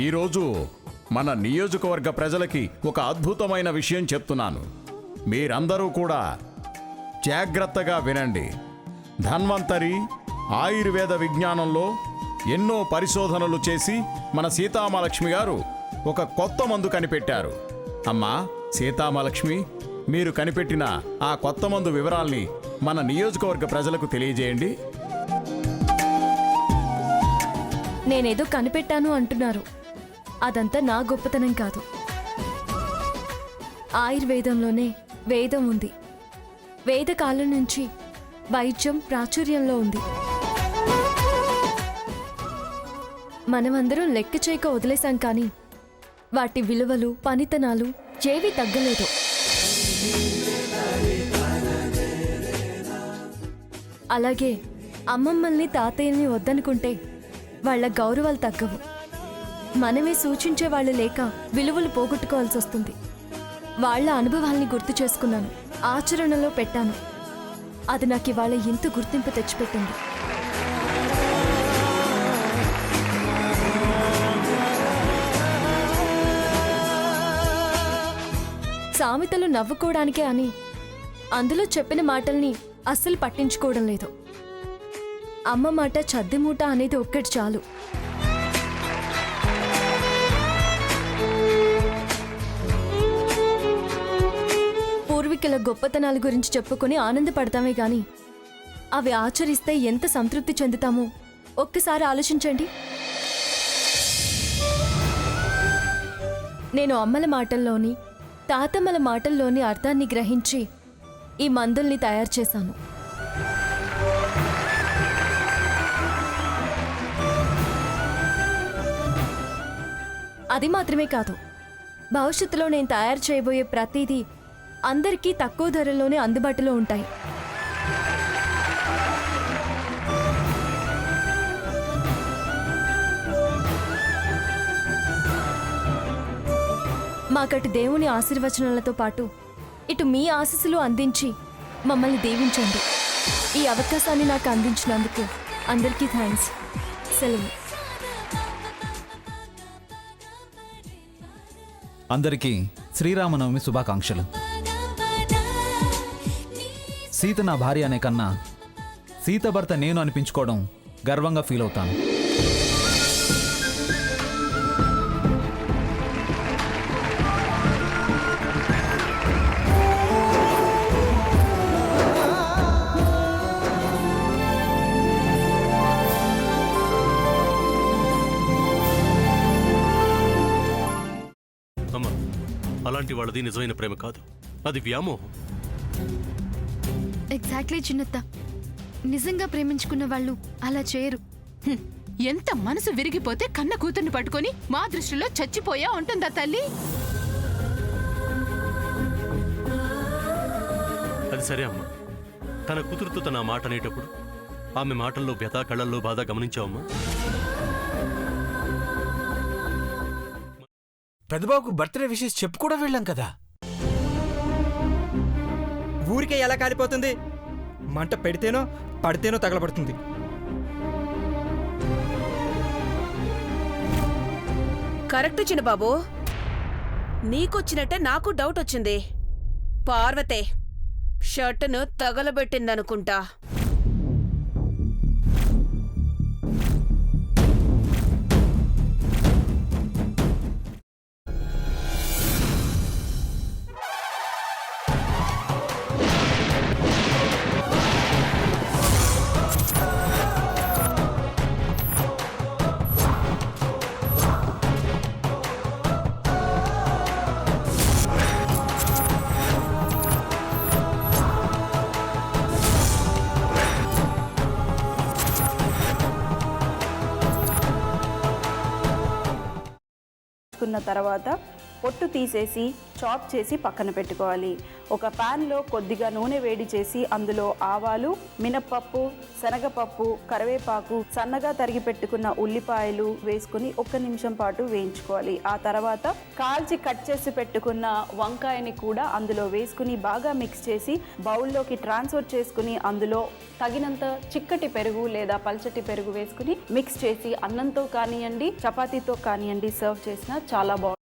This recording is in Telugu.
ఈరోజు మన నియోజకవర్గ ప్రజలకి ఒక అద్భుతమైన విషయం చెప్తున్నాను. మీరందరూ కూడా జాగ్రత్తగా వినండి. ధన్వంతరి ఆయుర్వేద విజ్ఞానంలో ఎన్నో పరిశోధనలు చేసి మన సీతామహాలక్ష్మి గారు ఒక కొత్త మందు కనిపెట్టారు. అమ్మా సీతామహాలక్ష్మి, మీరు కనిపెట్టిన ఆ కొత్త మందు వివరాల్ని మన నియోజకవర్గ ప్రజలకు తెలియజేయండి. నేనేదో కనిపెట్టాను అంటున్నారు. అదంతా నా గొప్పతనం కాదు. ఆయుర్వేదంలోనే వేదం ఉంది. వేదకాలం నుంచి వైద్యం ప్రాచుర్యంలో ఉంది. మనమందరం లెక్క చేయక వదిలేశాం, కానీ వాటి విలువలు పనితనాలు ఏవీ తగ్గలేదు. అలాగే అమ్మమ్మల్ని తాతయ్యల్ని వద్దనుకుంటే వాళ్ళ గౌరవాలు తగ్గవు. మనమే సూచించే వాళ్ళు లేక విలువలు పోగొట్టుకోవాల్సి వస్తుంది. వాళ్ళ అనుభవాల్ని గుర్తు చేసుకున్నాను, ఆచరణలో పెట్టాను. అది నాకు ఇవాళ ఇంత గుర్తింపు తెచ్చిపెట్టింది. సామెతలు నవ్వుకోవడానికే అని అందులో చెప్పిన మాటల్ని అస్సలు పట్టించుకోవడం లేదు. అమ్మ మాట చద్దిమూట అనేది ఒక్కటి చాలు. పూర్వీకుల గొప్పతనాల గురించి చెప్పుకొని ఆనందపడతామే గాని అవి ఆచరిస్తే ఎంత సంతృప్తి చెందుతామో ఒక్కసారి ఆలోచించండి. నేను అమ్మల మాటల్లోని తాతమ్మల మాటల్లోని అర్థాన్ని గ్రహించి ఈ మందుల్ని తయారు చేశాను. అది మాత్రమే కాదు, భవిష్యత్తులో నేను తయారు చేయబోయే ప్రతిదీ అందరికీ తక్కువ ధరలోనే అందుబాటులో ఉంటాయి. మాకటి దేవుని ఆశీర్వచనాలతో పాటు ఇటు మీ ఆశీస్సులు అందించి మమ్మల్ని దీవించండి. ఈ అవకాశాన్ని నాకు అందించినందుకు అందరికీ థ్యాంక్స్. సెలవు. అందరికీ శ్రీరామనవమి శుభాకాంక్షలు. సీత నా భార్య అనే కన్నా సీత భర్త నేను అనిపించుకోవడం గర్వంగా ఫీల్ అవుతాను. అలాంటి వాళ్ళది నిజమైన ప్రేమ కాదు, అది వ్యామోహం. ఎగ్జాక్ట్లీ చిన్నత్త, నిజంగా ప్రేమించుకున్న వాళ్ళు అలా చేయరు. ఎంత మనసు విరిగిపోతే కన్న కూతుర్ని పట్టుకొని మా దృష్టిలో చచ్చిపోయా ఉంటుందా తల్లి? అది సరే అమ్మా, తన కూతురుతో తన మాట అనేటప్పుడు ఆమె మాటల్లో వ్యథ, కళ్ళల్లో బాధ గమనించావమ్మా? పెద్దబాబుకు బర్త్డే విషెస్ చెప్పు కూడా వెళ్ళాం కదా. ఊరికే ఎలా కాలిపోతుంది? మంట పెడితేనో పడితేనో తగలబడుతుంది. కరెక్ట్ చిన్నబాబు, నీకొచ్చినట్టే నాకు డౌట్ వచ్చింది. పార్వతే షర్టును తగలబెట్టిందనుకుంటా. తర్వాత పొట్టు తీసేసి చాప్ చేసి పక్కన పెట్టుకోవాలి. ఒక ప్యాన్లో కొద్దిగా నూనె వేడి చేసి అందులో ఆవాలు, మినప్పప్పు, శనగపప్పు, కరివేపాకు, సన్నగా తరిగి పెట్టుకున్న ఉల్లిపాయలు వేసుకుని 1 నిమిషం పాటు వేయించుకోవాలి. ఆ తర్వాత కాల్చి కట్ చేసి పెట్టుకున్న వంకాయని కూడా అందులో వేసుకుని బాగా మిక్స్ చేసి బౌల్లోకి ట్రాన్స్ఫర్ చేసుకుని అందులో తగినంత చిక్కటి పెరుగు లేదా పల్చటి పెరుగు వేసుకుని మిక్స్ చేసి అన్నంతో కానివ్వండి, చపాతీతో కానివ్వండి సర్వ్ చేసినా చాలా బాగుంటుంది.